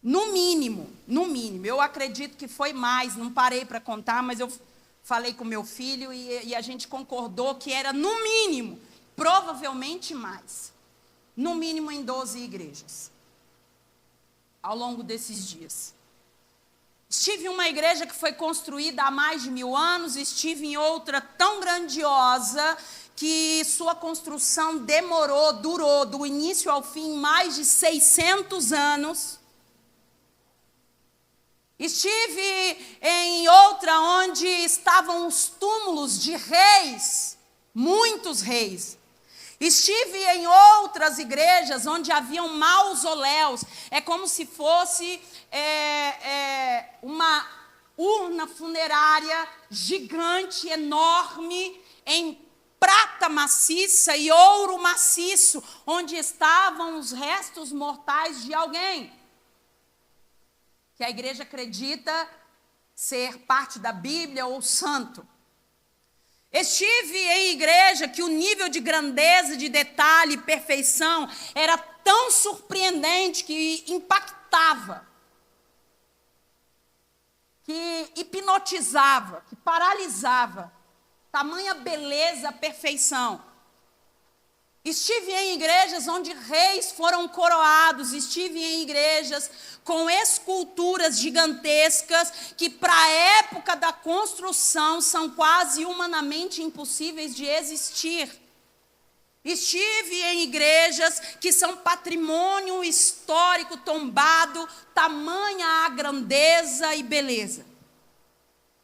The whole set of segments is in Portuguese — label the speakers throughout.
Speaker 1: no mínimo, eu acredito que foi mais, não parei para contar, mas eu falei com meu filho e a gente concordou que era no mínimo, provavelmente mais, no mínimo em 12 igrejas, ao longo desses dias. Estive em uma igreja que foi construída há mais de 1000 anos, estive em outra tão grandiosa que sua construção durou do início ao fim mais de 600 anos. Estive em outra onde estavam os túmulos de reis, muitos reis. Estive em outras igrejas onde haviam mausoléus, é como se fosse uma urna funerária gigante, enorme, em prata maciça e ouro maciço, onde estavam os restos mortais de alguém, que a igreja acredita ser parte da Bíblia ou santo. Estive em igreja que o nível de grandeza, de detalhe e perfeição era tão surpreendente que impactava, que hipnotizava, que paralisava. Tamanha beleza, perfeição. Estive em igrejas onde reis foram coroados, estive em igrejas com esculturas gigantescas que para a época da construção são quase humanamente impossíveis de existir. Estive em igrejas que são patrimônio histórico tombado, tamanha a grandeza e beleza.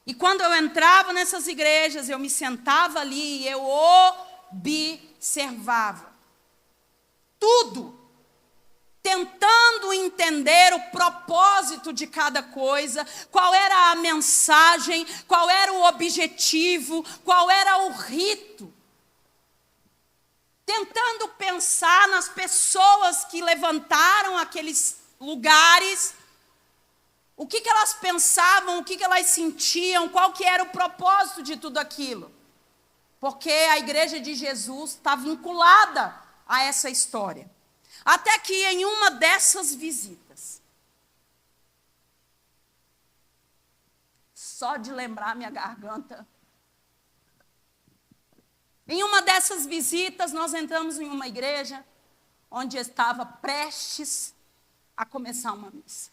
Speaker 1: E quando eu entrava nessas igrejas, eu me sentava ali e eu observava tudo, tentando entender o propósito de cada coisa, qual era a mensagem, qual era o objetivo, qual era o rito. Tentando pensar nas pessoas que levantaram aqueles lugares, o que elas pensavam, o que elas sentiam, qual que era o propósito de tudo aquilo. Porque a igreja de Jesus está vinculada a essa história. Até que em uma dessas visitas, só de lembrar minha garganta, em uma dessas visitas nós entramos em uma igreja onde estava prestes a começar uma missa.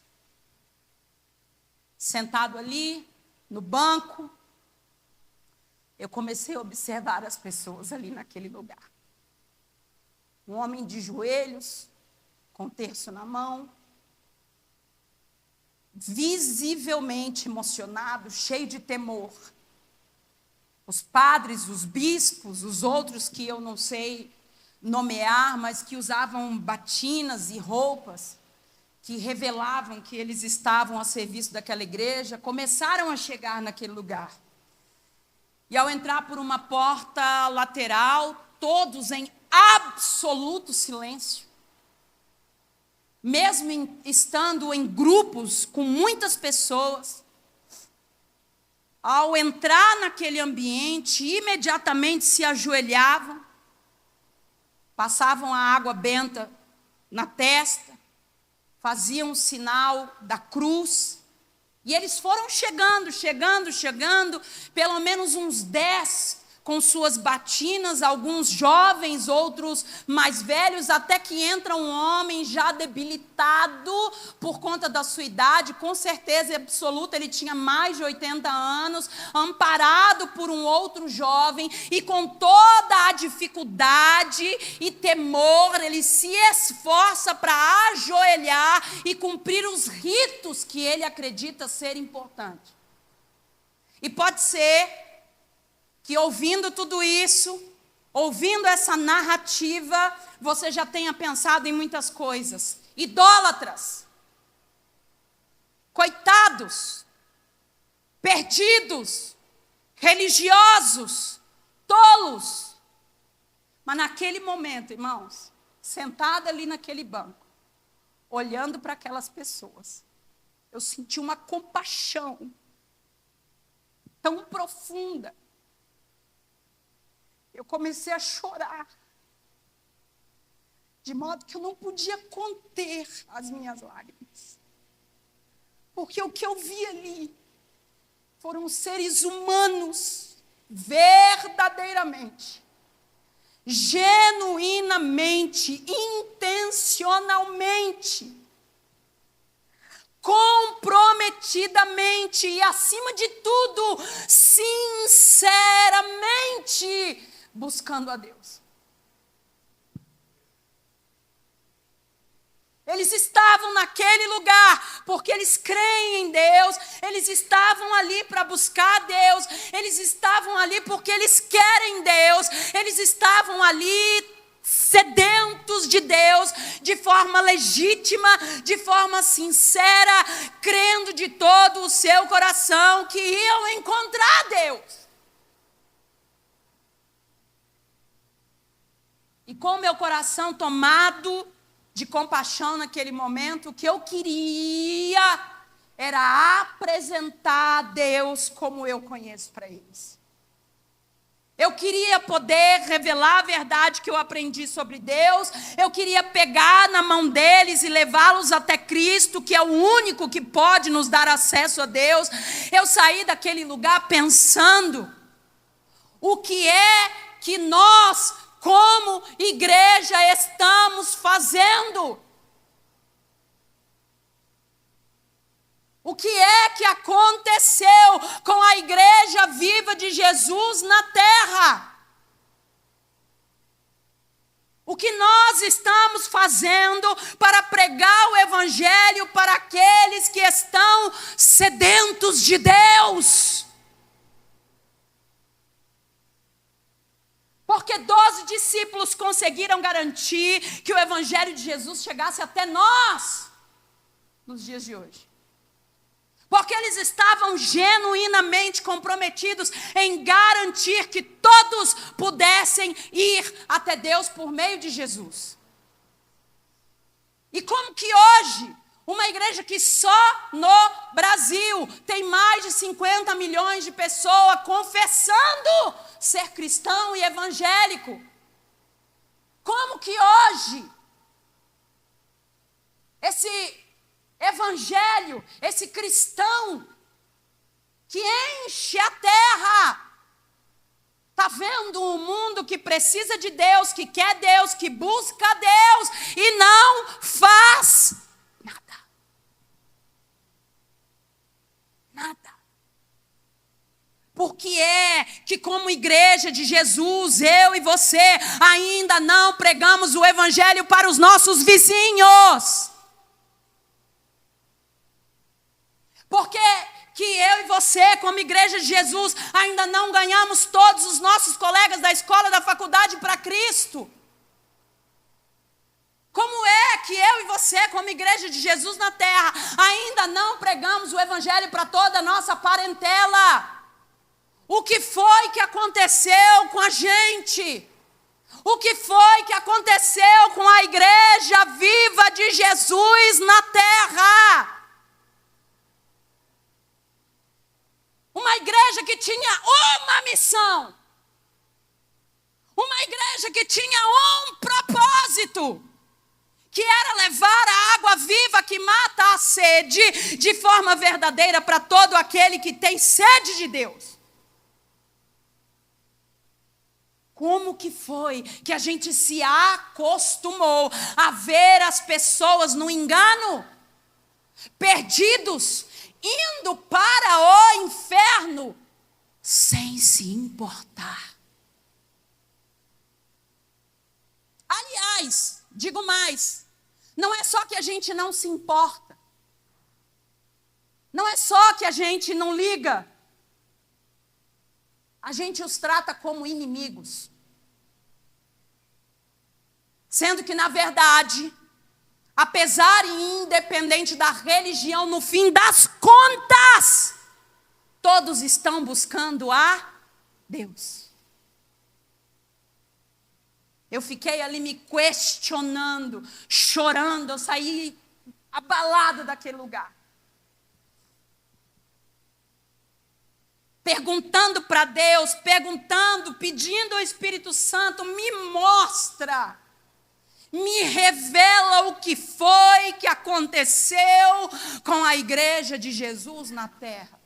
Speaker 1: Sentado ali, no banco, eu comecei a observar as pessoas ali naquele lugar. Um homem de joelhos, com terço na mão, visivelmente emocionado, cheio de temor. Os padres, os bispos, os outros que eu não sei nomear, mas que usavam batinas e roupas, que revelavam que eles estavam a serviço daquela igreja, começaram a chegar naquele lugar. E ao entrar por uma porta lateral, todos em absoluto silêncio, mesmo estando em grupos com muitas pessoas, ao entrar naquele ambiente, imediatamente se ajoelhavam, passavam a água benta na testa, faziam o sinal da cruz, e eles foram chegando, pelo menos uns 10 com suas batinas, alguns jovens, outros mais velhos, até que entra um homem já debilitado por conta da sua idade, com certeza absoluta, ele tinha mais de 80 anos, amparado por um outro jovem, e com toda a dificuldade e temor, ele se esforça para ajoelhar e cumprir os ritos que ele acredita ser importante. E pode ser que ouvindo tudo isso, ouvindo essa narrativa, você já tenha pensado em muitas coisas. Idólatras, coitados, perdidos, religiosos, tolos. Mas naquele momento, irmãos, sentada ali naquele banco, olhando para aquelas pessoas, eu senti uma compaixão tão profunda. Eu comecei a chorar, de modo que eu não podia conter as minhas lágrimas. Porque o que eu vi ali foram seres humanos verdadeiramente, genuinamente, intencionalmente, comprometidamente e, acima de tudo, sinceramente buscando a Deus. Eles estavam naquele lugar porque eles creem em Deus, eles estavam ali para buscar a Deus, eles estavam ali porque eles querem Deus, eles estavam ali sedentos de Deus, de forma legítima, de forma sincera, crendo de todo o seu coração que iam encontrar Deus. E com meu coração tomado de compaixão naquele momento, o que eu queria era apresentar a Deus como eu conheço para eles. Eu queria poder revelar a verdade que eu aprendi sobre Deus. Eu queria pegar na mão deles e levá-los até Cristo, que é o único que pode nos dar acesso a Deus. Eu saí daquele lugar pensando o que é que nós, como igreja, estamos fazendo. O que é que aconteceu com a igreja viva de Jesus na terra? O que nós estamos fazendo para pregar o evangelho para aqueles que estão sedentos de Deus? Porque 12 discípulos conseguiram garantir que o evangelho de Jesus chegasse até nós nos dias de hoje. Porque eles estavam genuinamente comprometidos em garantir que todos pudessem ir até Deus por meio de Jesus. E como que hoje, uma igreja que só no Brasil tem mais de 50 milhões de pessoas confessando ser cristão e evangélico, como que hoje esse evangelho, esse cristão que enche a terra, está vendo um mundo que precisa de Deus, que quer Deus, que busca Deus e não faz nada. Nada. Por que é que, como igreja de Jesus, eu e você ainda não pregamos o evangelho para os nossos vizinhos? Por que eu e você, como igreja de Jesus, ainda não ganhamos todos os nossos colegas da escola, da faculdade para Cristo? Como é que eu e você, como igreja de Jesus na terra, ainda não pregamos o evangelho para toda a nossa parentela? O que foi que aconteceu com a gente? O que foi que aconteceu com a igreja viva de Jesus na terra? Uma igreja que tinha uma missão. Uma igreja que tinha um propósito, que era levar a água viva que mata a sede de forma verdadeira para todo aquele que tem sede de Deus. Como que foi que a gente se acostumou a ver as pessoas no engano, perdidos, indo para o inferno, sem se importar? Aliás, digo mais, não é só que a gente não se importa, não é só que a gente não liga, a gente os trata como inimigos. Sendo que, na verdade, apesar e independente da religião, no fim das contas, todos estão buscando a Deus. Eu fiquei ali me questionando, chorando, eu saí abalada daquele lugar. Perguntando para Deus, pedindo ao Espírito Santo, me me revela o que foi que aconteceu com a igreja de Jesus na terra.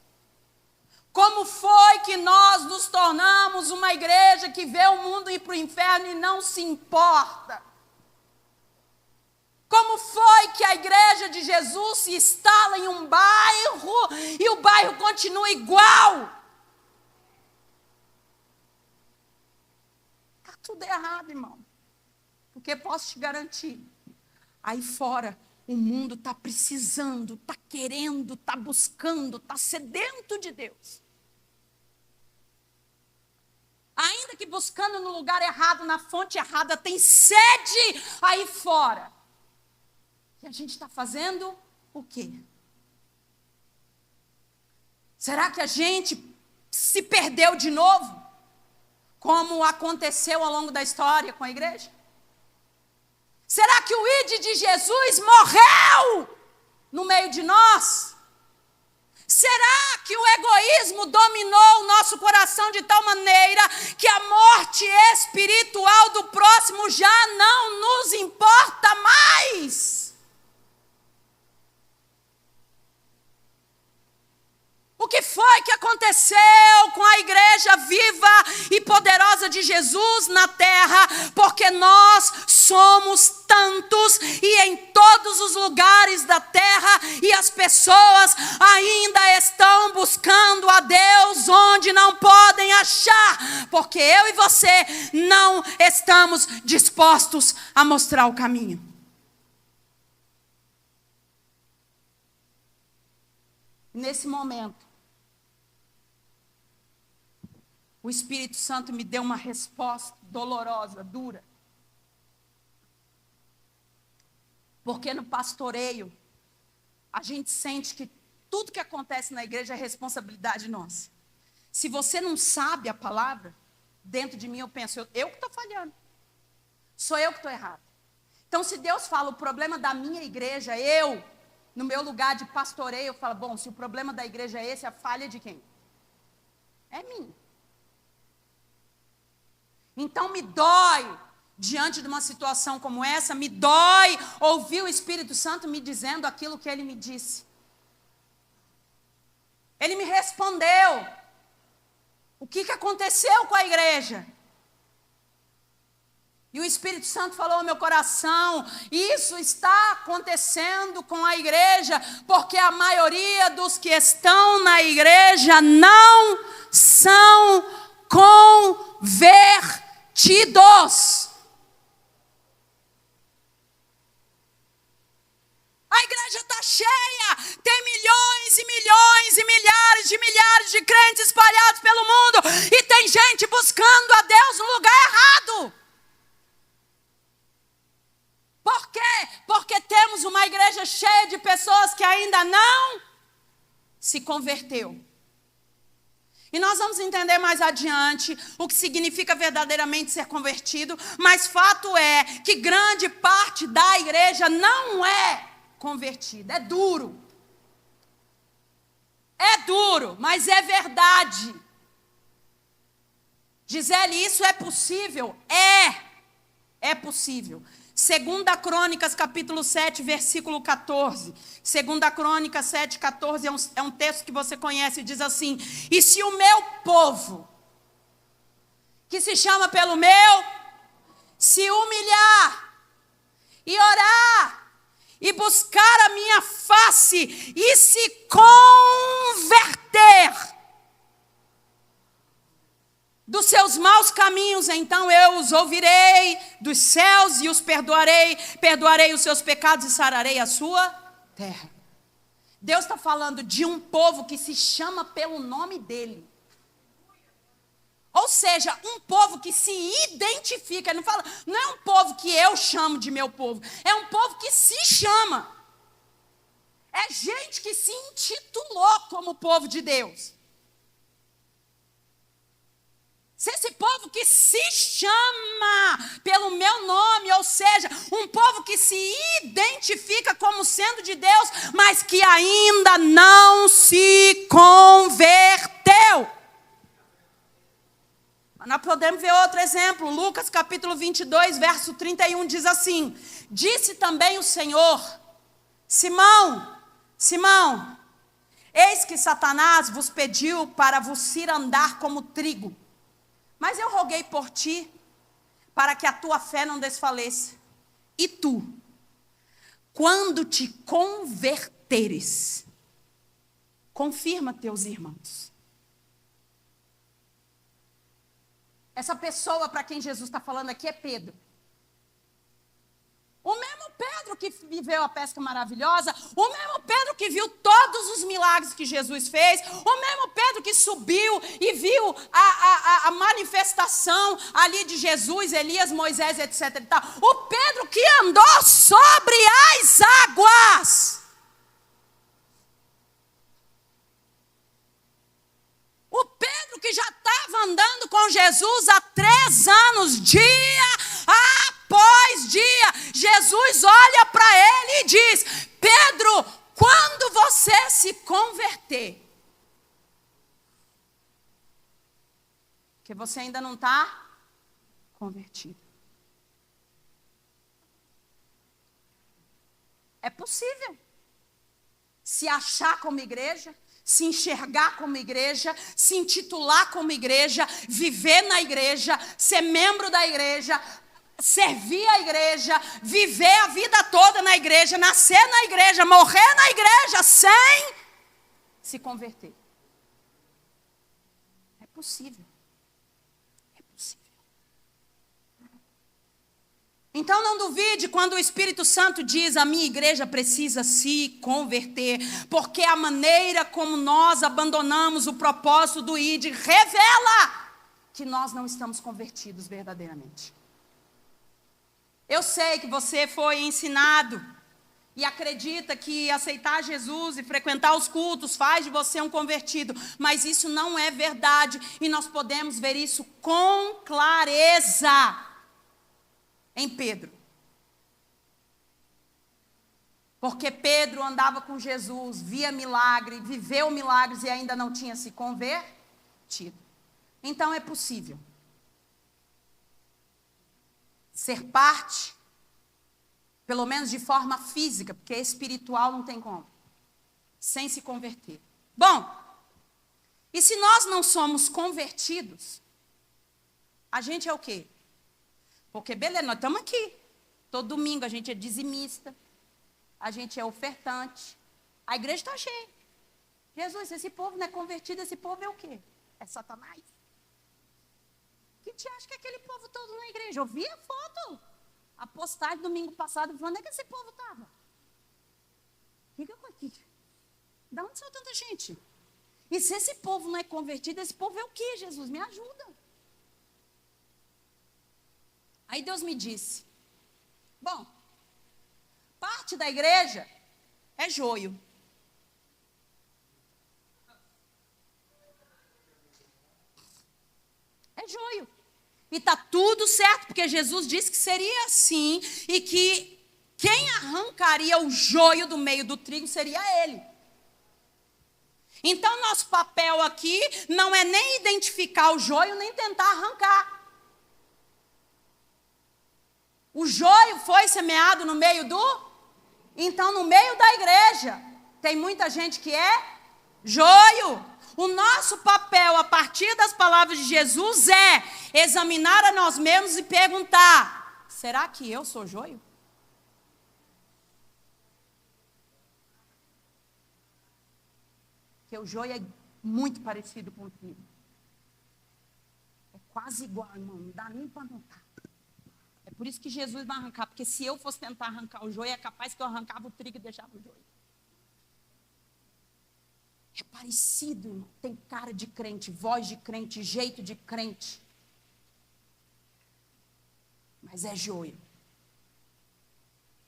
Speaker 1: Como foi que nós nos tornamos uma igreja que vê o mundo ir para o inferno e não se importa? Como foi que a igreja de Jesus se instala em um bairro e o bairro continua igual? Está tudo errado, irmão. Porque posso te garantir, aí fora o mundo está precisando, está querendo, está buscando, está sedento de Deus. Ainda que buscando no lugar errado, na fonte errada, tem sede aí fora. E a gente está fazendo o quê? Será que a gente se perdeu de novo? Como aconteceu ao longo da história com a igreja? Será que o ID de Jesus morreu no meio de nós? Será que o egoísmo dominou o nosso coração de tal maneira que a morte espiritual do próximo já não nos importa mais? O que foi que aconteceu com a igreja viva e poderosa de Jesus na terra? Porque nós somos tantos e em todos os lugares da terra e as pessoas ainda estão buscando a Deus onde não podem achar, porque eu e você não estamos dispostos a mostrar o caminho. Nesse momento, o Espírito Santo me deu uma resposta dolorosa, dura. Porque no pastoreio, a gente sente que tudo que acontece na igreja é responsabilidade nossa. Se você não sabe a palavra, dentro de mim eu penso, eu que estou falhando. Sou eu que estou errado. Então, se Deus fala o problema da minha igreja, eu, no meu lugar de pastoreio, eu falo, bom, se o problema da igreja é esse, a falha é de quem? É minha. Então me dói, diante de uma situação como essa, me dói ouvir o Espírito Santo me dizendo aquilo que ele me disse. Ele me respondeu. O que aconteceu com a igreja? E o Espírito Santo falou ao meu coração, isso está acontecendo com a igreja, porque a maioria dos que estão na igreja não são convertidos. A igreja está cheia, tem milhões e milhões e milhares de crentes espalhados pelo mundo, e tem gente buscando a Deus no lugar errado. Por quê? Porque temos uma igreja cheia de pessoas que ainda não se converteu. E nós vamos entender mais adiante o que significa verdadeiramente ser convertido, mas fato é que grande parte da igreja não é convertida. É duro. É duro, mas é verdade. Gisele, isso é possível? É possível. 2 Crônicas, capítulo 7, versículo 14. 2 Crônicas 7, 14 é um texto que você conhece, diz assim: e se o meu povo, que se chama pelo meu, se humilhar e orar e buscar a minha face e se converter dos seus maus caminhos, então eu os ouvirei dos céus e os perdoarei os seus pecados e sararei a sua terra. Deus está falando de um povo que se chama pelo nome dele. Ou seja, um povo que se identifica. Ele não é um povo que eu chamo de meu povo, é um povo que se chama. É gente que se intitulou como povo de Deus. Se esse povo que se chama pelo meu nome, ou seja, um povo que se identifica como sendo de Deus, mas que ainda não se converteu. Nós podemos ver outro exemplo. Lucas capítulo 22, verso 31 diz assim: disse também o Senhor: Simão, Simão, eis que Satanás vos pediu para vos ir andar como trigo, mas eu roguei por ti, para que a tua fé não desfaleça. E tu, quando te converteres, confirma teus irmãos. Essa pessoa para quem Jesus está falando aqui é Pedro. O mesmo Pedro que viveu a pesca maravilhosa, o mesmo Pedro que viu todos os milagres que Jesus fez, o mesmo Pedro que subiu e viu a manifestação ali de Jesus, Elias, Moisés, etc. E tal. O Pedro que andou sobre as águas. O Pedro que já estava andando com Jesus há 3 anos, dia após dia. Jesus olha para ele e diz: Pedro, quando você se converter, porque você ainda não está convertido. É possível se achar como igreja, se enxergar como igreja, se intitular como igreja, viver na igreja, ser membro da igreja, servir a igreja, viver a vida toda na igreja, nascer na igreja, morrer na igreja, sem se converter. É possível. É possível. Então não duvide quando o Espírito Santo diz: a minha igreja precisa se converter, porque a maneira como nós abandonamos o propósito do ID revela que nós não estamos convertidos verdadeiramente. Eu sei que você foi ensinado e acredita que aceitar Jesus e frequentar os cultos faz de você um convertido, mas isso não é verdade e nós podemos ver isso com clareza em Pedro. Porque Pedro andava com Jesus, via milagre, viveu milagres e ainda não tinha se convertido. Então é possível ser parte, pelo menos de forma física, porque espiritual não tem como, sem se converter. Bom, e se nós não somos convertidos, a gente é o quê? Porque, beleza, nós estamos aqui. Todo domingo a gente é dizimista, a gente é ofertante, a igreja está cheia. Jesus, esse povo não é convertido, esse povo é o quê? É Satanás. Que te acha que é aquele povo todo na igreja? Eu vi a foto, a postagem domingo passado, falando: onde é que esse povo estava? Da onde saiu tanta gente? E se esse povo não é convertido, esse povo é o quê, Jesus? Me ajuda. Aí Deus me disse: bom, parte da igreja é joio. É joio. E está tudo certo, porque Jesus disse que seria assim e que quem arrancaria o joio do meio do trigo seria ele. Então, nosso papel aqui não é nem identificar o joio, nem tentar arrancar. O joio foi semeado no meio do... Então, no meio da igreja, tem muita gente que é joio. O nosso papel, a partir das palavras de Jesus, é examinar a nós mesmos e perguntar: será que eu sou joio? Porque o joio é muito parecido com o trigo. É quase igual, irmão, não dá nem para notar. É por isso que Jesus vai arrancar, porque se eu fosse tentar arrancar o joio, é capaz que eu arrancava o trigo e deixava o joio. É parecido, irmão. Tem cara de crente, voz de crente, jeito de crente. Mas é joio.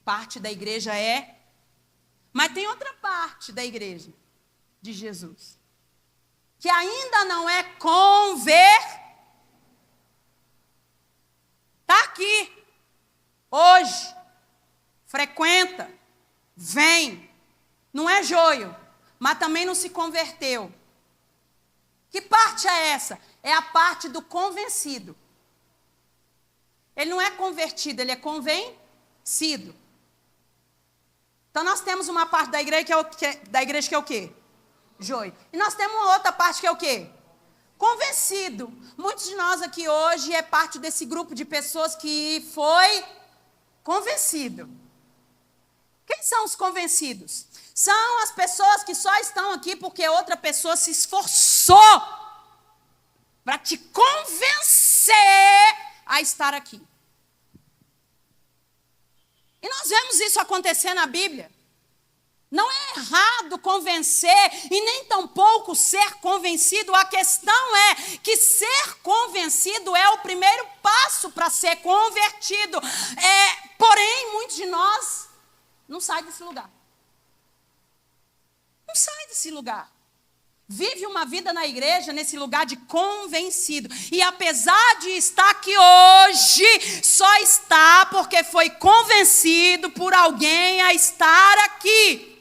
Speaker 1: Parte da igreja é... Mas tem outra parte da igreja de Jesus, que ainda não é está aqui, hoje, frequenta, vem, não é joio, mas também não se converteu. Que parte é essa? É a parte do convencido. Ele não é convertido, ele é convencido. Então nós temos uma parte da igreja que é o quê? Joio. E nós temos uma outra parte que é o quê? Convencido. Muitos de nós aqui hoje é parte desse grupo de pessoas que foi convencido. Quem são os convencidos? São as pessoas que só estão aqui porque outra pessoa se esforçou para te convencer a estar aqui. E nós vemos isso acontecer na Bíblia. Não é errado convencer e nem tampouco ser convencido. A questão é que ser convencido é o primeiro passo para ser convertido. Porém, muitos de nós não saem desse lugar. Não sai desse lugar. Vive uma vida na igreja nesse lugar de convencido. E apesar de estar aqui hoje, só está porque foi convencido por alguém a estar aqui.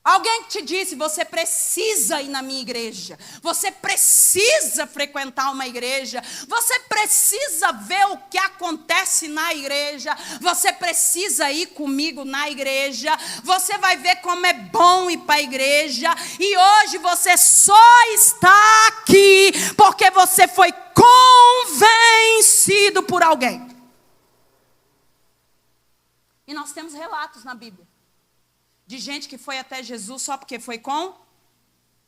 Speaker 1: Alguém que te disse, você precisa ir na minha igreja, você precisa frequentar uma igreja, você precisa ver o que acontece na igreja, você precisa ir comigo na igreja, você vai ver como é bom ir para a igreja, e hoje você só está aqui porque você foi convencido por alguém. E nós temos relatos na Bíblia de gente que foi até Jesus só porque foi com.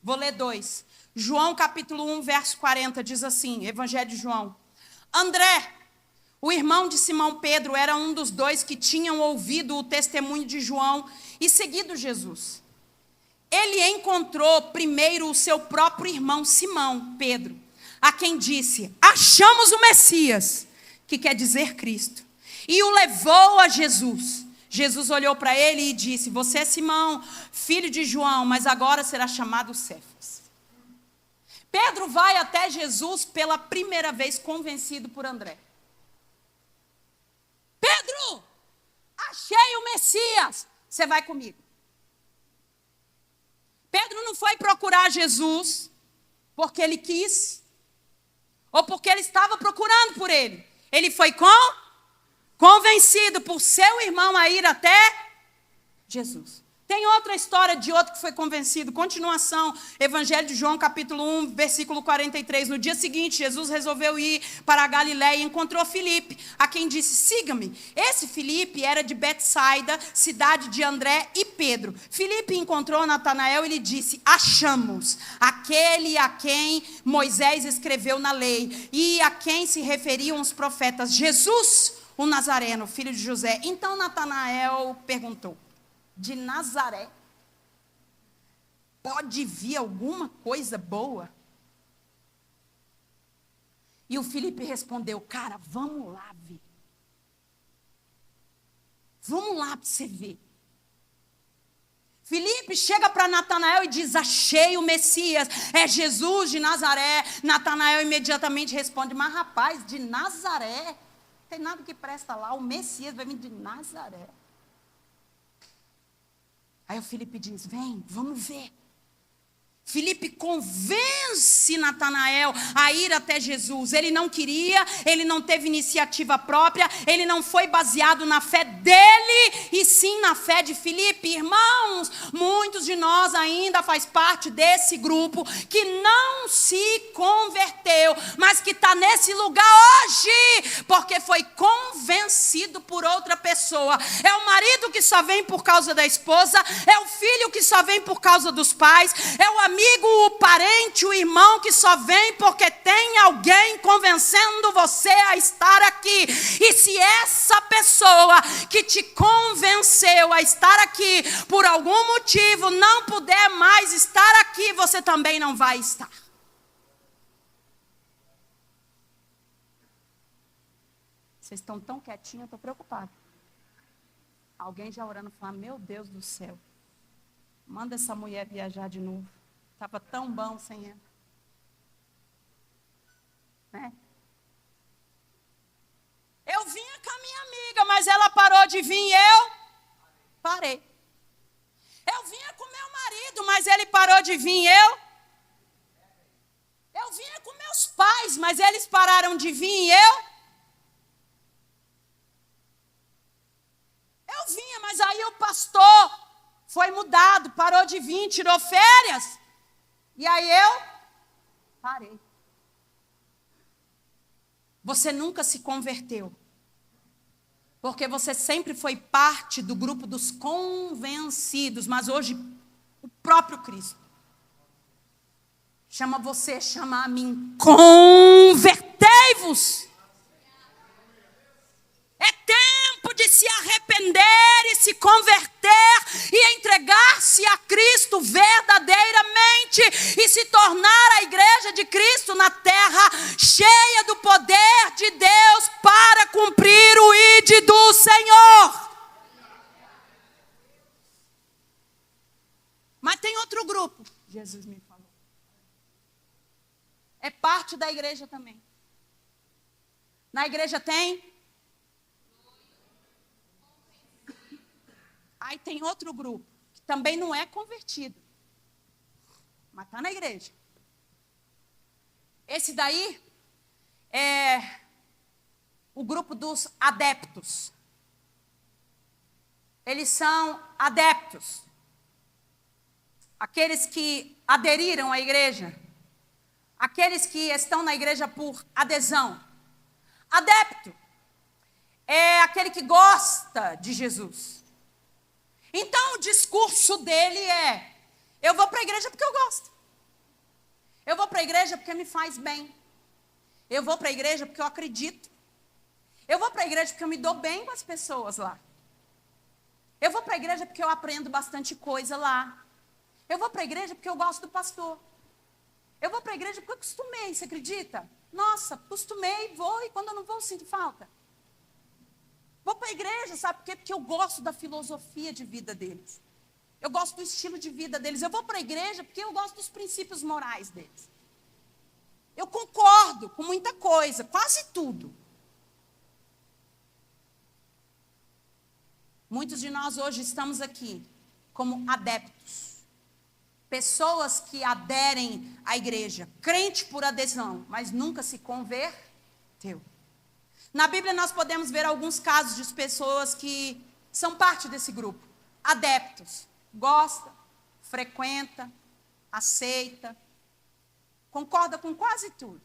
Speaker 1: Vou ler 2. João capítulo 1, verso 40, diz assim, Evangelho de João. André, o irmão de Simão Pedro, era um dos 2 que tinham ouvido o testemunho de João e seguido Jesus. Ele encontrou primeiro o seu próprio irmão Simão Pedro, a quem disse, achamos o Messias, que quer dizer Cristo, e o levou a Jesus. Jesus olhou para ele e disse, você é Simão, filho de João, mas agora será chamado Cefas. Pedro vai até Jesus pela primeira vez convencido por André. Pedro, achei o Messias, você vai comigo. Pedro não foi procurar Jesus porque ele quis, ou porque ele estava procurando por ele. Ele foi convencido por seu irmão a ir até Jesus. Tem outra história de outro que foi convencido. Continuação, Evangelho de João, capítulo 1, versículo 43. No dia seguinte, Jesus resolveu ir para a Galiléia e encontrou Filipe, a quem disse, siga-me. Esse Filipe era de Betsaida, cidade de André e Pedro. Filipe encontrou Natanael e lhe disse, achamos aquele a quem Moisés escreveu na lei e a quem se referiam os profetas, Jesus, o Nazareno, filho de José. Então Natanael perguntou, de Nazaré pode vir alguma coisa boa? E o Filipe respondeu, cara, vamos lá ver. Vamos lá para você ver. Filipe chega para Natanael e diz, achei o Messias, é Jesus de Nazaré. Natanael imediatamente responde, mas rapaz, de Nazaré, não tem nada que presta lá, o Messias vai vir de Nazaré. Aí o Filipe diz, vem, vamos ver. Filipe convence Natanael a ir até Jesus. Ele não queria, ele não teve iniciativa própria, ele não foi baseado na fé dele, e sim na fé de Filipe. Irmãos, muitos de nós ainda faz parte desse grupo que não se converteu, mas que está nesse lugar hoje, porque foi convencido por outra pessoa. É o marido que só vem por causa da esposa, é o filho que só vem por causa dos pais, é o amigo, o parente, o irmão que só vem porque tem alguém convencendo você a estar aqui. E se essa pessoa que te convenceu a estar aqui por algum motivo não puder mais estar aqui, você também não vai estar. Vocês estão tão quietinhos, eu estou preocupada. Alguém já orando, falando, meu Deus do céu, manda essa mulher viajar de novo. Estava tão bom sem ela. Né? Eu vinha com a minha amiga, mas ela parou de vir e eu parei. Eu vinha com meu marido, mas ele parou de vir e eu Eu vinha com meus pais, mas eles pararam de vir e eu vinha, mas aí o pastor foi mudado, parou de vir, tirou férias. E aí eu parei. Você nunca se converteu. Porque você sempre foi parte do grupo dos convencidos, mas hoje o próprio Cristo chama você, chama a mim, convertei-vos. É tempo de se arrepender e se converter e entregar-se a Cristo verdadeiramente e se tornar a igreja de Cristo na terra, cheia do poder de Deus para cumprir o ide do Senhor. Mas tem outro grupo, Jesus me falou. É parte da igreja também. Na igreja tem. Aí tem outro grupo, que também não é convertido, mas está na igreja. Esse daí é o grupo dos adeptos. Eles são adeptos. Aqueles que aderiram à igreja. Aqueles que estão na igreja por adesão. Adepto é aquele que gosta de Jesus. Então o discurso dele é: eu vou para a igreja porque eu gosto. Eu vou para a igreja porque me faz bem. Eu vou para a igreja porque eu acredito. Eu vou para a igreja porque eu me dou bem com as pessoas lá. Eu vou para a igreja porque eu aprendo bastante coisa lá. Eu vou para a igreja porque eu gosto do pastor. Eu vou para a igreja porque eu acostumei, você acredita? Nossa, acostumei, vou, e quando eu não vou, sinto falta. Vou para a igreja, sabe por quê? Porque eu gosto da filosofia de vida deles. Eu gosto do estilo de vida deles. Eu vou para a igreja porque eu gosto dos princípios morais deles. Eu concordo com muita coisa, quase tudo. Muitos de nós hoje estamos aqui como adeptos. Pessoas que aderem à igreja, crente por adesão, mas nunca se converteu. Na Bíblia nós podemos ver alguns casos de pessoas que são parte desse grupo. Adeptos. Gosta, frequenta, aceita, concorda com quase tudo,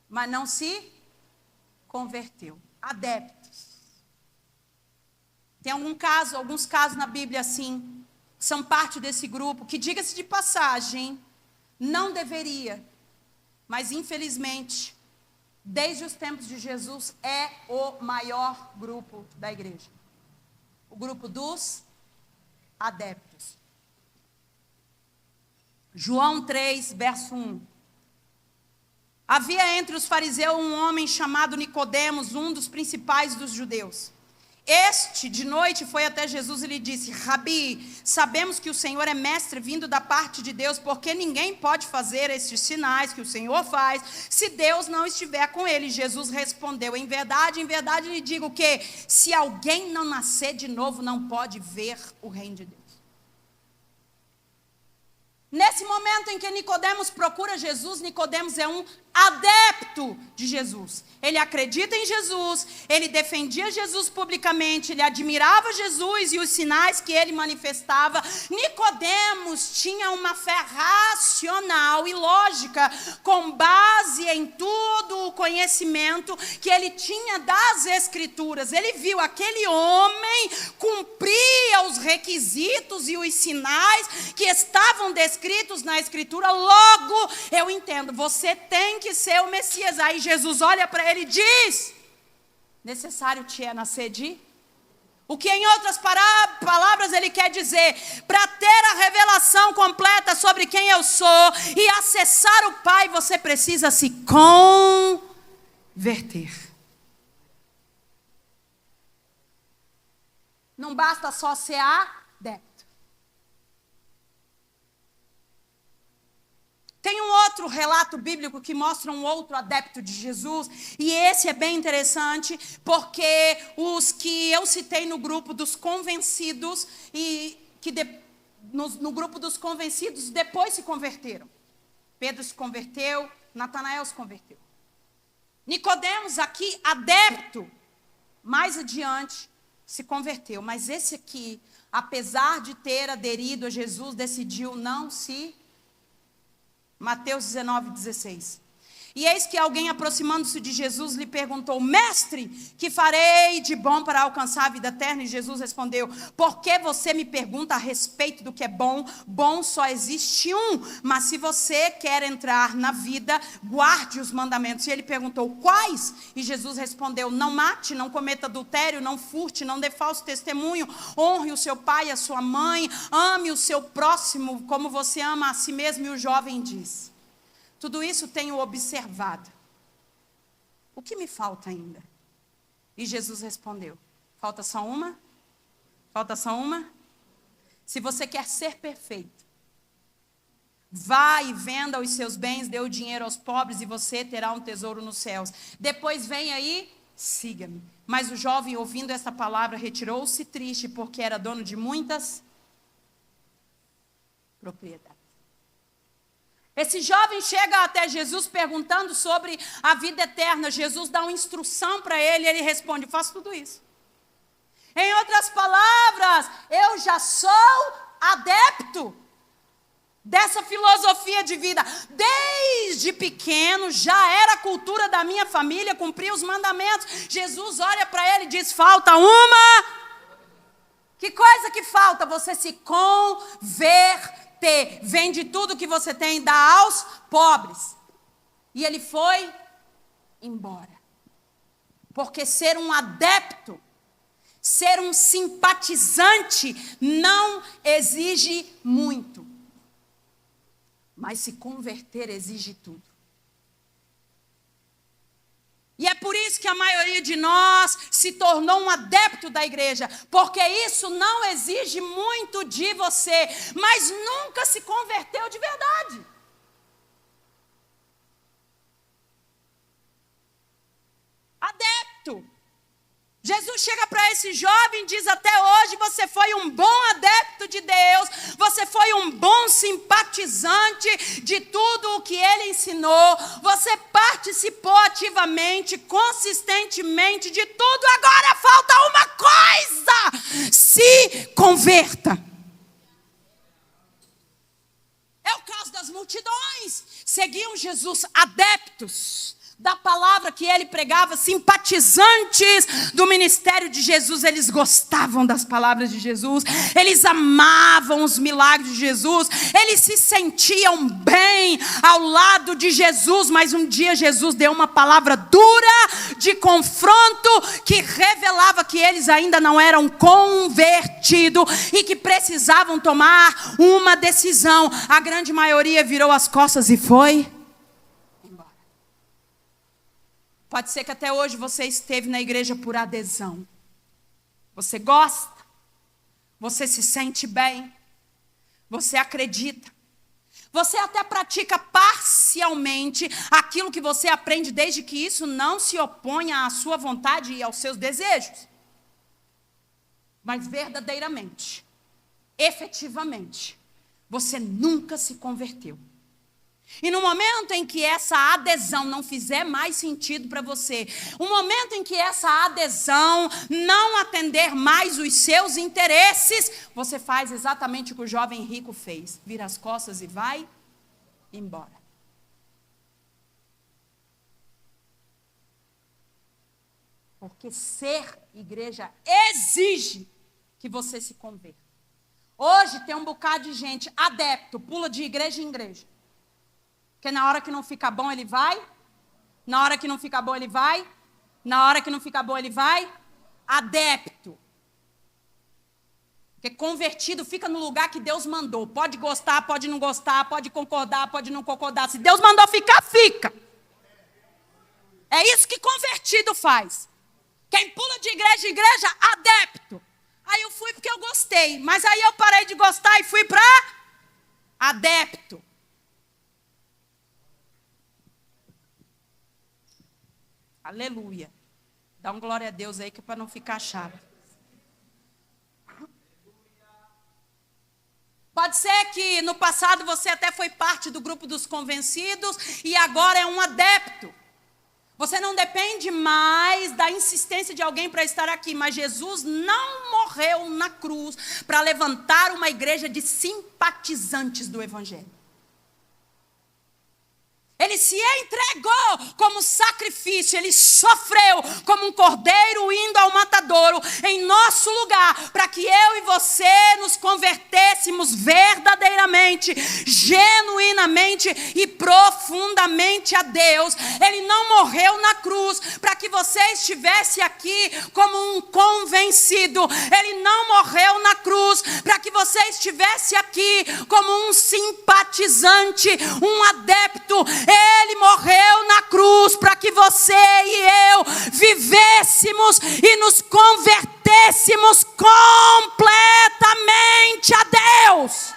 Speaker 1: mas não se converteu. Adeptos. Tem alguns casos na Bíblia assim, que são parte desse grupo, que, diga-se de passagem, não deveria, mas infelizmente, desde os tempos de Jesus, é o maior grupo da igreja. O grupo dos adeptos. João 3, verso 1. Havia entre os fariseus um homem chamado Nicodemos, um dos principais dos judeus. Este, de noite, foi até Jesus e lhe disse: Rabi, sabemos que o Senhor é mestre vindo da parte de Deus, porque ninguém pode fazer estes sinais que o Senhor faz, se Deus não estiver com ele. Jesus respondeu: em verdade lhe digo que, se alguém não nascer de novo, não pode ver o reino de Deus. Nesse momento em que Nicodemos procura Jesus, Nicodemos é um adepto de Jesus. Ele acredita em Jesus, ele defendia Jesus publicamente, ele admirava Jesus e os sinais que ele manifestava. Nicodemos tinha uma fé racional e lógica, com base em todo o conhecimento que ele tinha das Escrituras. Ele viu aquele homem cumpria os requisitos e os sinais que estavam descritos na Escritura. Logo, eu entendo, você tem que ser o Messias. Aí Jesus olha para ele e diz: necessário te é nascer de... O que em outras palavras ele quer dizer? Para ter a revelação completa sobre quem eu sou e acessar o Pai, você precisa se converter. Não basta só ser adepto. Tem um outro relato bíblico que mostra um outro adepto de Jesus, e esse é bem interessante, porque os que eu citei no grupo dos convencidos, no grupo dos convencidos depois se converteram. Pedro se converteu, Natanael se converteu. Nicodemos aqui, adepto, mais adiante se converteu. Mas esse aqui, apesar de ter aderido a Jesus, decidiu não se... Mateus 19:16. E eis que alguém, aproximando-se de Jesus, lhe perguntou: Mestre, que farei de bom para alcançar a vida eterna? E Jesus respondeu: Por que você me pergunta a respeito do que é bom? Bom só existe um, mas se você quer entrar na vida, guarde os mandamentos. E ele perguntou: Quais? E Jesus respondeu: Não mate, não cometa adultério, não furte, não dê falso testemunho, honre o seu pai e a sua mãe, ame o seu próximo como você ama a si mesmo. E o jovem diz: Tudo isso tenho observado. O que me falta ainda? E Jesus respondeu: Falta só uma? Falta só uma? Se você quer ser perfeito, vá e venda os seus bens, dê o dinheiro aos pobres e você terá um tesouro nos céus. Depois vem aí, siga-me. Mas o jovem, ouvindo essa palavra, retirou-se triste, porque era dono de muitas propriedades. Esse jovem chega até Jesus perguntando sobre a vida eterna. Jesus dá uma instrução para ele e ele responde: faço tudo isso. Em outras palavras, eu já sou adepto dessa filosofia de vida. Desde pequeno já era a cultura da minha família cumprir os mandamentos. Jesus olha para ele e diz: falta uma. Que coisa que falta? Você se converter. Vende tudo que você tem e dá aos pobres. E ele foi embora. Porque ser um adepto, ser um simpatizante, não exige muito. Mas se converter exige tudo. E é por isso que a maioria de nós se tornou um adepto da igreja. Porque isso não exige muito de você. Mas nunca se converteu de verdade. Adepto. Jesus chega para esse jovem e diz: até hoje você foi um bom adepto de Deus, você foi um bom simpatizante de tudo o que ele ensinou, você participou ativamente, consistentemente de tudo, agora falta uma coisa: se converta. É o caso das multidões, seguiam Jesus, adeptos da palavra que ele pregava, simpatizantes do ministério de Jesus. Eles gostavam das palavras de Jesus, eles amavam os milagres de Jesus, eles se sentiam bem ao lado de Jesus. Mas um dia Jesus deu uma palavra dura de confronto que revelava que eles ainda não eram convertidos e que precisavam tomar uma decisão. A grande maioria virou as costas e foi. Pode ser que até hoje você esteve na igreja por adesão. Você gosta, você se sente bem, você acredita. Você até pratica parcialmente aquilo que você aprende, desde que isso não se oponha à sua vontade e aos seus desejos. Mas verdadeiramente, efetivamente, você nunca se converteu. E no momento em que essa adesão não fizer mais sentido para você, o momento em que essa adesão não atender mais os seus interesses, você faz exatamente o que o jovem rico fez: vira as costas e vai embora. Porque ser igreja exige que você se converta. Hoje tem um bocado de gente adepto, pula de igreja em igreja. Porque na hora que não fica bom, ele vai. Na hora que não fica bom, ele vai. Na hora que não fica bom, ele vai. Adepto. Porque convertido fica no lugar que Deus mandou. Pode gostar, pode não gostar, pode concordar, pode não concordar. Se Deus mandou ficar, fica. É isso que convertido faz. Quem pula de igreja em igreja, adepto. Aí eu fui porque eu gostei. Mas aí eu parei de gostar e fui para adepto. Aleluia. Dá um glória a Deus aí que é para não ficar chato. Pode Pode ser que no passado você até foi parte do grupo dos convencidos e agora é um adepto. Você não depende mais da insistência de alguém para estar aqui, mas Jesus não morreu na cruz para levantar uma igreja de simpatizantes do Evangelho. Ele se entregou como sacrifício, ele sofreu como um cordeiro indo ao matadouro em nosso lugar, para que eu e você nos convertêssemos verdadeiramente, genuinamente e profundamente a Deus. Ele não morreu na cruz para que você estivesse aqui como um convencido. Ele não morreu na cruz para que você estivesse aqui como um simpatizante, um adepto. Ele morreu na cruz para que você e eu vivêssemos e nos convertêssemos completamente a Deus.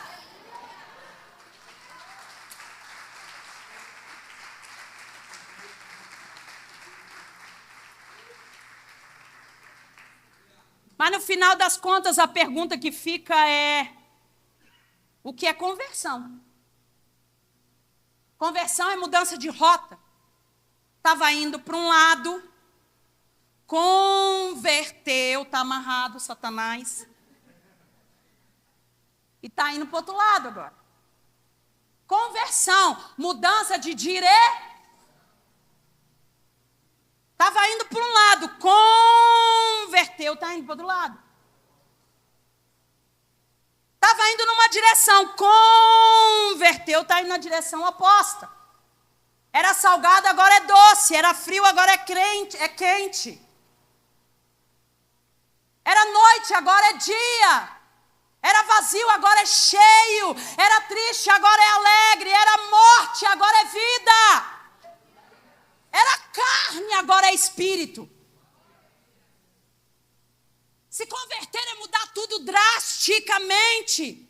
Speaker 1: Mas no final das contas, a pergunta que fica é: o que é conversão? Conversão é mudança de rota. Estava indo para um lado, converteu, está amarrado, Satanás. E está indo para o outro lado agora. Conversão, mudança de direção. Estava indo para um lado, converteu, está indo para o outro lado. Estava indo numa direção, converteu, está indo na direção oposta. Era salgado, agora é doce. Era frio, agora é quente. Era noite, agora é dia. Era vazio, agora é cheio. Era triste, agora é alegre. Era morte, agora é vida. Era carne, agora é espírito. Se converter é mudar tudo drasticamente.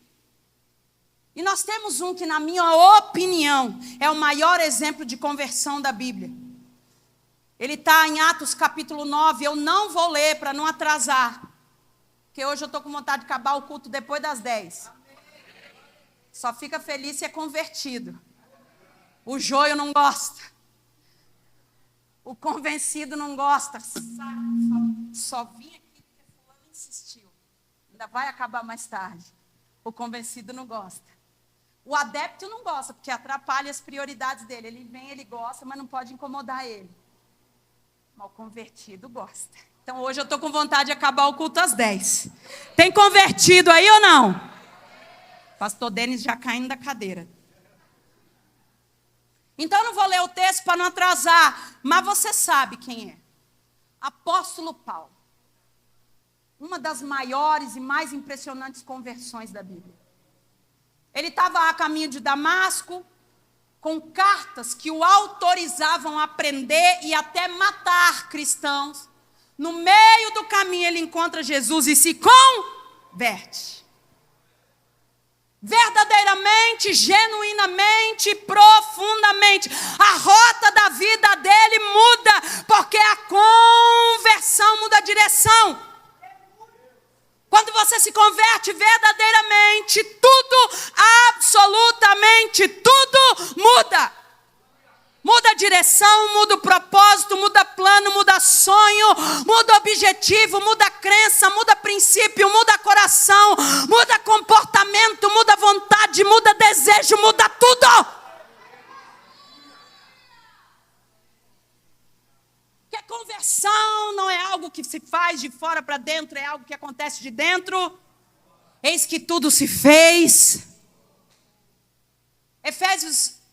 Speaker 1: E nós temos um que, na minha opinião, é o maior exemplo de conversão da Bíblia. Ele está em Atos capítulo 9. Eu não vou ler para não atrasar. Porque hoje eu estou com vontade de acabar o culto depois das 10. Só fica feliz se é convertido. O joio não gosta. O convencido não gosta. Só vim aqui. Insistiu. Ainda vai acabar mais tarde. O convencido não gosta. O adepto não gosta, porque atrapalha as prioridades dele. Ele vem, ele gosta, mas não pode incomodar ele. Mas o convertido gosta. Então hoje eu estou com vontade de acabar o culto às 10. Tem convertido aí ou não? Pastor Denis já caindo da cadeira. Então eu não vou ler o texto para não atrasar. Mas você sabe quem é. Apóstolo Paulo. Uma das maiores e mais impressionantes conversões da Bíblia. Ele estava a caminho de Damasco, com cartas que o autorizavam a prender e até matar cristãos. No meio do caminho ele encontra Jesus e se converte. Verdadeiramente, genuinamente, profundamente. A rota da vida dele muda, porque a conversão muda a direção. Quando você se converte verdadeiramente, tudo, absolutamente tudo muda. Muda a direção, muda o propósito, muda plano, muda sonho, muda objetivo, muda crença, muda princípio, muda coração, muda comportamento, muda vontade, muda desejo, muda tudo. Porque conversão não é algo que se faz de fora para dentro, é algo que acontece de dentro. Eis que tudo se fez.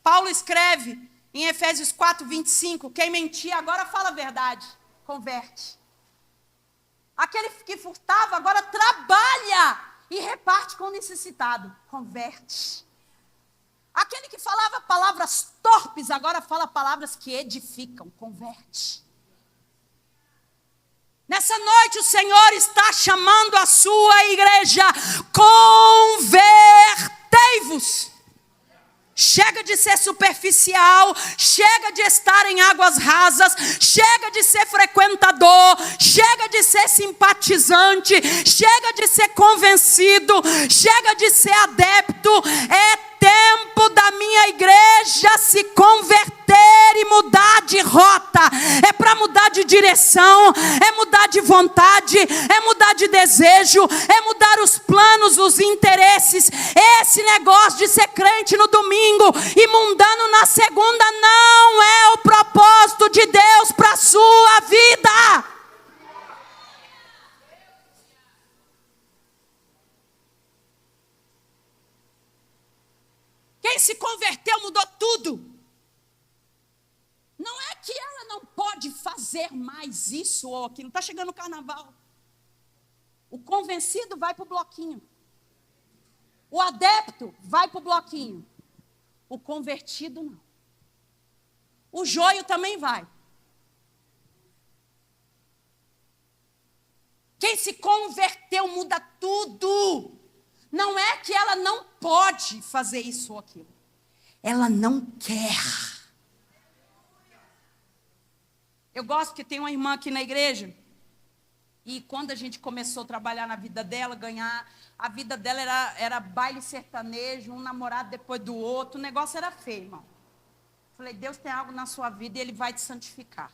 Speaker 1: Paulo escreve em Efésios 4, 25, quem mentia agora fala a verdade, converte. Aquele que furtava agora trabalha e reparte com o necessitado, converte. Aquele que falava palavras torpes agora fala palavras que edificam, converte. Nessa noite o Senhor está chamando a sua igreja, convertei-vos. Chega de ser superficial, chega de estar em águas rasas, chega de ser frequentador, chega de ser simpatizante, chega de ser convencido, chega de ser adepto. É tempo da minha igreja se converter e mudar de rota. É para mudar de direção, é mudar de vontade, é mudar de desejo, é mudar os planos, os interesses. Esse negócio de ser crente no domingo e mundano na segunda não é o propósito de Deus para a sua vida. Quem se converteu mudou tudo. Não é que ela não pode fazer mais isso ou aquilo. Está chegando o carnaval. O convencido vai para o bloquinho. O adepto vai para o bloquinho. O convertido não. O joio também vai. Quem se converteu muda tudo. Não é que ela não pode fazer isso ou aquilo. Ela não quer. Eu gosto que tem uma irmã aqui na igreja. E quando a gente começou a trabalhar na vida dela, ganhar, a vida dela era baile sertanejo, um namorado depois do outro. O negócio era feio, irmão. Falei, Deus tem algo na sua vida e Ele vai te santificar.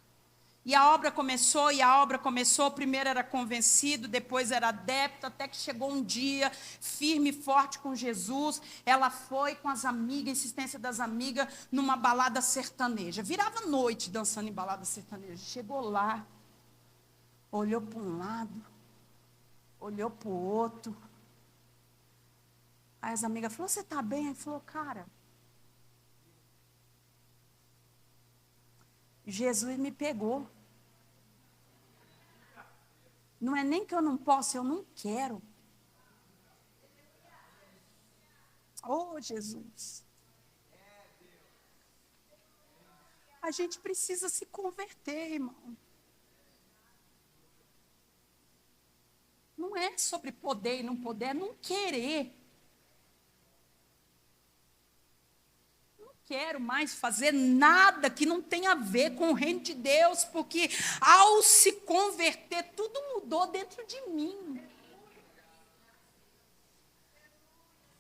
Speaker 1: E a obra começou, primeiro era convencido, depois era adepto, até que chegou um dia, firme e forte com Jesus, ela foi com as amigas, insistência das amigas, numa balada sertaneja. Virava noite dançando em balada sertaneja. Chegou lá, olhou para um lado, olhou para o outro. Aí as amigas falaram, você está bem? Aí falou, cara, Jesus me pegou. Não é nem que eu não posso, eu não quero. Oh, Jesus. A gente precisa se converter, irmão. Não é sobre poder e não poder, é não querer. Quero mais fazer nada que não tenha a ver com o reino de Deus, porque ao se converter, tudo mudou dentro de mim.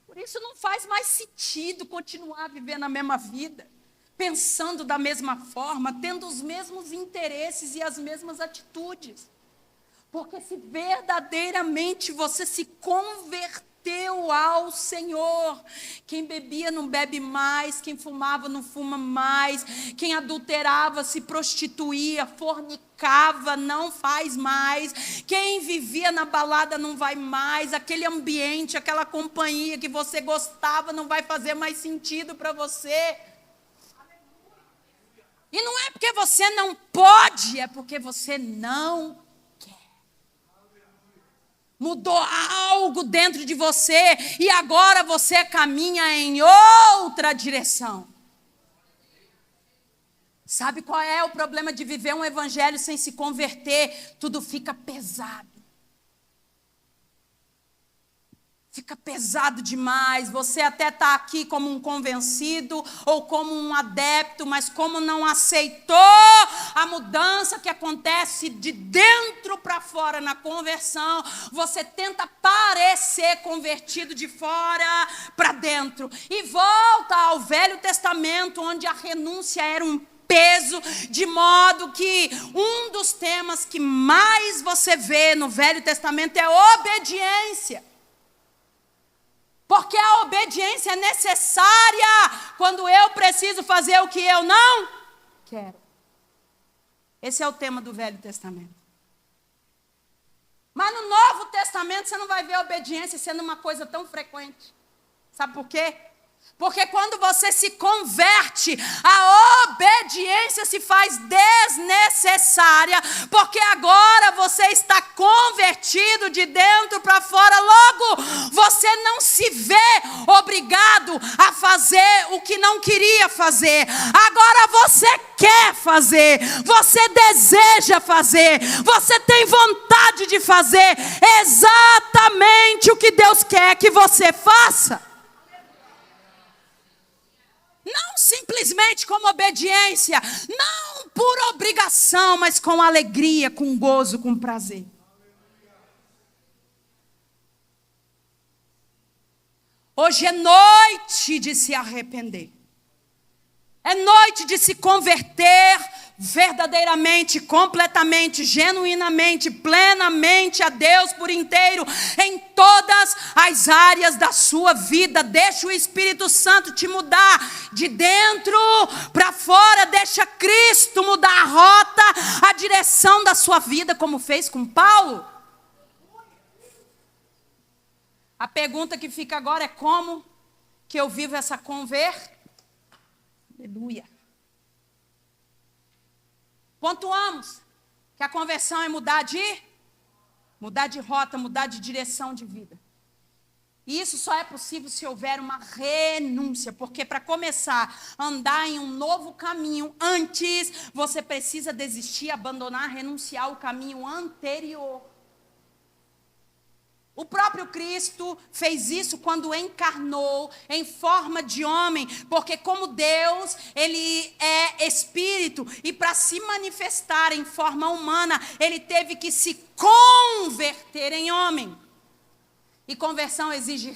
Speaker 1: Por isso não faz mais sentido continuar vivendo a mesma vida, pensando da mesma forma, tendo os mesmos interesses e as mesmas atitudes. Porque se verdadeiramente você se converter ao Senhor, quem bebia não bebe mais, quem fumava não fuma mais, quem adulterava, se prostituía, fornicava, não faz mais, quem vivia na balada não vai mais, aquele ambiente, aquela companhia que você gostava não vai fazer mais sentido para você. E não é porque você não pode, é porque você não mudou algo dentro de você e agora você caminha em outra direção. Sabe qual é o problema de viver um evangelho sem se converter? Tudo fica pesado. Fica pesado demais, você até está aqui como um convencido ou como um adepto, mas como não aceitou a mudança que acontece de dentro para fora na conversão, você tenta parecer convertido de fora para dentro. E volta ao Velho Testamento, onde a renúncia era um peso, de modo que um dos temas que mais você vê no Velho Testamento é obediência. Porque a obediência é necessária quando eu preciso fazer o que eu não quero. Esse é o tema do Velho Testamento. Mas no Novo Testamento você não vai ver a obediência sendo uma coisa tão frequente. Sabe por quê? Porque quando você se converte, a obediência se faz desnecessária, porque agora você está convertido de dentro para fora, logo você não se vê obrigado a fazer o que não queria fazer. Agora você quer fazer, você deseja fazer, você tem vontade de fazer exatamente o que Deus quer que você faça. Não simplesmente como obediência, não por obrigação, mas com alegria, com gozo, com prazer. Hoje é noite de se arrepender. É noite de se converter verdadeiramente, completamente, genuinamente, plenamente a Deus por inteiro, em todas as áreas da sua vida. Deixa o Espírito Santo te mudar de dentro para fora. Deixa Cristo mudar a rota, a direção da sua vida, como fez com Paulo. A pergunta que fica agora é: como que eu vivo essa conversão? Aleluia. Pontuamos que a conversão é mudar de rota, mudar de direção de vida. E isso só é possível se houver uma renúncia, porque para começar a andar em um novo caminho, antes você precisa desistir, abandonar, renunciar o caminho anterior. O próprio Cristo fez isso quando encarnou em forma de homem, porque como Deus, Ele é Espírito, e para se manifestar em forma humana, Ele teve que se converter em homem. E conversão exige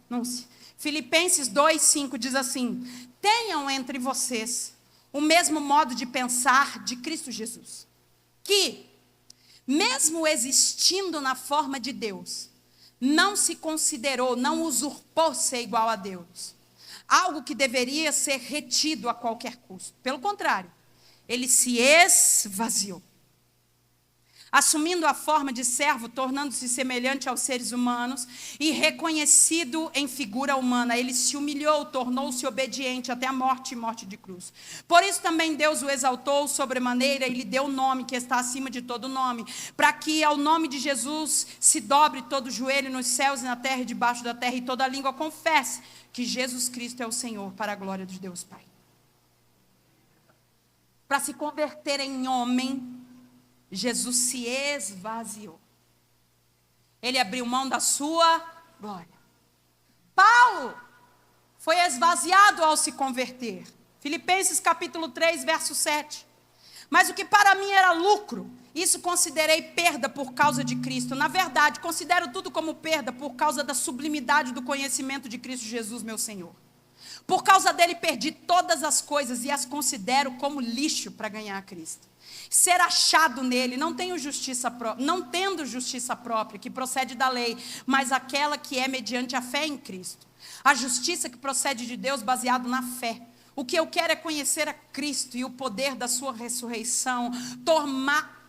Speaker 1: renúncia. Filipenses 2:5 diz assim: tenham entre vocês o mesmo modo de pensar de Cristo Jesus, que, mesmo existindo na forma de Deus, não se considerou, não usurpou ser igual a Deus, algo que deveria ser retido a qualquer custo. Pelo contrário, ele se esvaziou, assumindo a forma de servo, tornando-se semelhante aos seres humanos e reconhecido em figura humana. Ele se humilhou, tornou-se obediente até a morte e morte de cruz. Por isso também Deus o exaltou sobremaneira e lhe deu o nome que está acima de todo nome, para que ao nome de Jesus se dobre todo joelho nos céus e na terra e debaixo da terra, e toda língua confesse que Jesus Cristo é o Senhor, para a glória de Deus Pai. Para se converter em homem, Jesus se esvaziou. Ele abriu mão da sua glória. Paulo foi esvaziado ao se converter. Filipenses capítulo 3, verso 7. Mas o que para mim era lucro, isso considerei perda por causa de Cristo. Na verdade, considero tudo como perda por causa da sublimidade do conhecimento de Cristo Jesus, meu Senhor. Por causa dele perdi todas as coisas e as considero como lixo para ganhar a Cristo. Ser achado nele, não tendo justiça própria, que procede da lei, mas aquela que é mediante a fé em Cristo. A justiça que procede de Deus baseado na fé. O que eu quero é conhecer a Cristo e o poder da sua ressurreição, tomar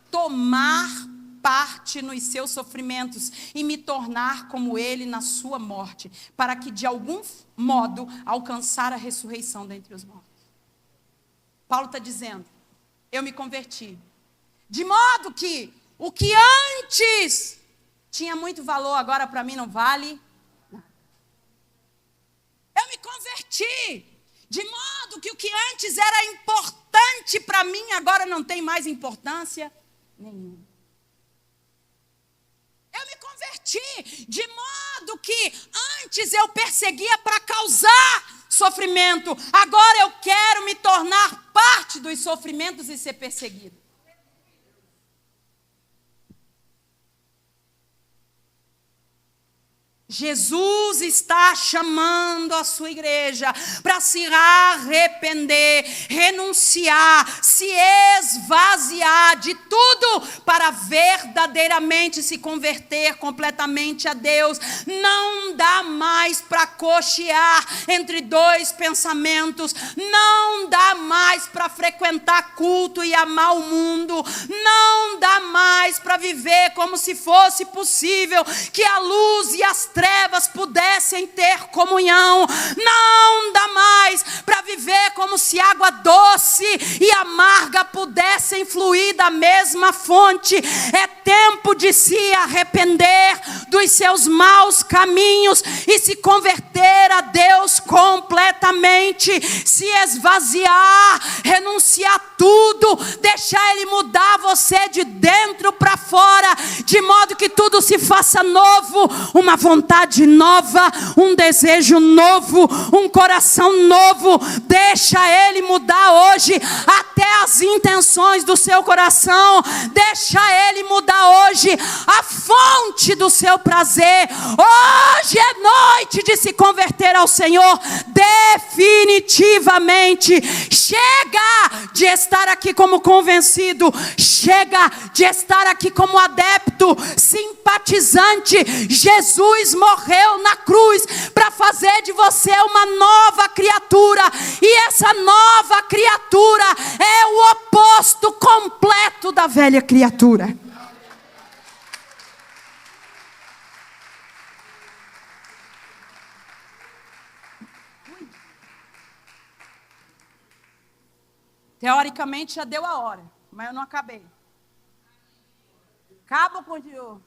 Speaker 1: parte nos seus sofrimentos e me tornar como ele na sua morte, para que de algum modo alcançar a ressurreição dentre os mortos. Paulo está dizendo: eu me converti, de modo que o que antes tinha muito valor, agora para mim não vale nada. Eu me converti, de modo que o que antes era importante para mim, agora não tem mais importância nenhuma. Eu me converti, de modo que antes eu perseguia para causar sofrimento, agora eu quero me tornar parte dos sofrimentos e ser perseguido. Jesus está chamando a sua igreja para se arrepender, renunciar, se esvaziar de tudo para verdadeiramente se converter completamente a Deus. Não dá mais para cochear entre dois pensamentos, não dá mais para frequentar culto e amar o mundo, não dá mais para viver como se fosse possível que a luz e as trevas pudessem ter comunhão. Não dá mais para viver ele vê como se água doce e amarga pudessem fluir da mesma fonte. É tempo de se arrepender dos seus maus caminhos e se converter a Deus completamente, se esvaziar, renunciar tudo, deixar Ele mudar você de dentro para fora, de modo que tudo se faça novo, uma vontade nova, um desejo novo, um coração novo. Deixa Ele mudar hoje até as intenções do seu coração. Deixa Ele mudar hoje a fonte do seu prazer. Hoje é noite de se converter ao Senhor definitivamente. Chega de estar aqui como convencido, chega de estar aqui como adepto, simpatizante. Jesus morreu na cruz para fazer de você uma nova criatura, e essa nova criatura é o oposto completo da velha criatura. Teoricamente já deu a hora, mas eu não acabei. Acaba ou continua?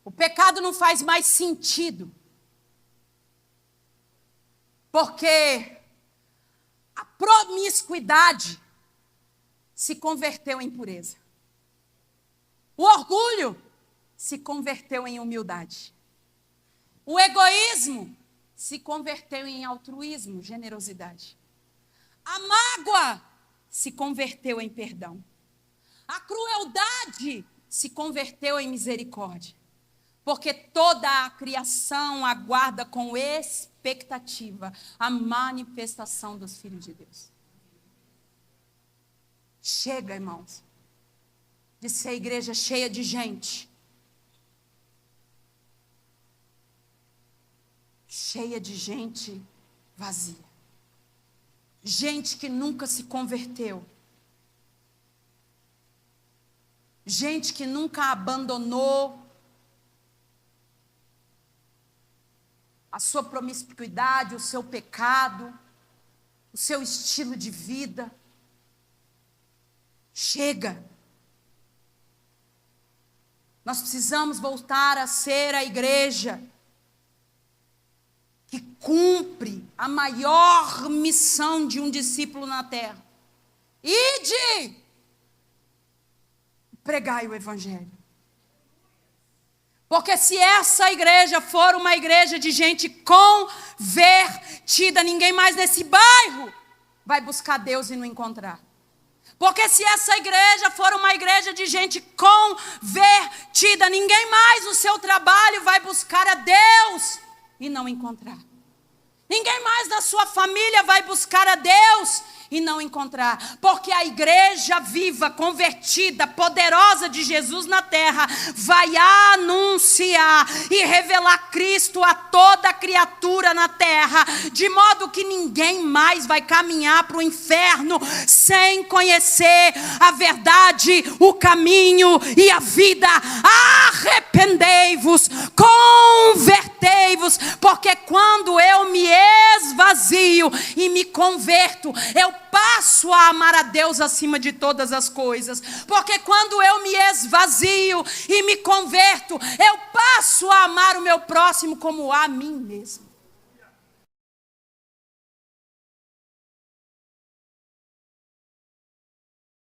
Speaker 1: O pecado não faz mais sentido, porque a promiscuidade se converteu em pureza. O orgulho se converteu em humildade. O egoísmo se converteu em altruísmo, generosidade. A mágoa se converteu em perdão. A crueldade se converteu em misericórdia. Porque toda a criação aguarda com expectativa a manifestação dos filhos de Deus. Chega, irmãos, de ser igreja cheia de gente. Cheia de gente vazia. Gente que nunca se converteu. Gente que nunca abandonou a sua promiscuidade, o seu pecado, o seu estilo de vida. Chega. Nós precisamos voltar a ser a igreja que cumpre a maior missão de um discípulo na terra. Ide! Pregai o evangelho. Porque se essa igreja for uma igreja de gente convertida, ninguém mais nesse bairro vai buscar Deus e não encontrar. Porque se essa igreja for uma igreja de gente convertida, ninguém mais no seu trabalho vai buscar a Deus e não encontrar. Ninguém mais na sua família vai buscar a Deus e não encontrar. Porque a igreja viva, convertida, poderosa de Jesus na terra vai anunciar e revelar Cristo a toda criatura na terra, de modo que ninguém mais vai caminhar para o inferno sem conhecer a verdade, o caminho e a vida. Arrependei-vos, convertei-vos, porque quando eu me esvazio e me converto, eu passo a amar a Deus acima de todas as coisas. Porque quando eu me esvazio e me converto, eu passo a amar o meu próximo como a mim mesmo.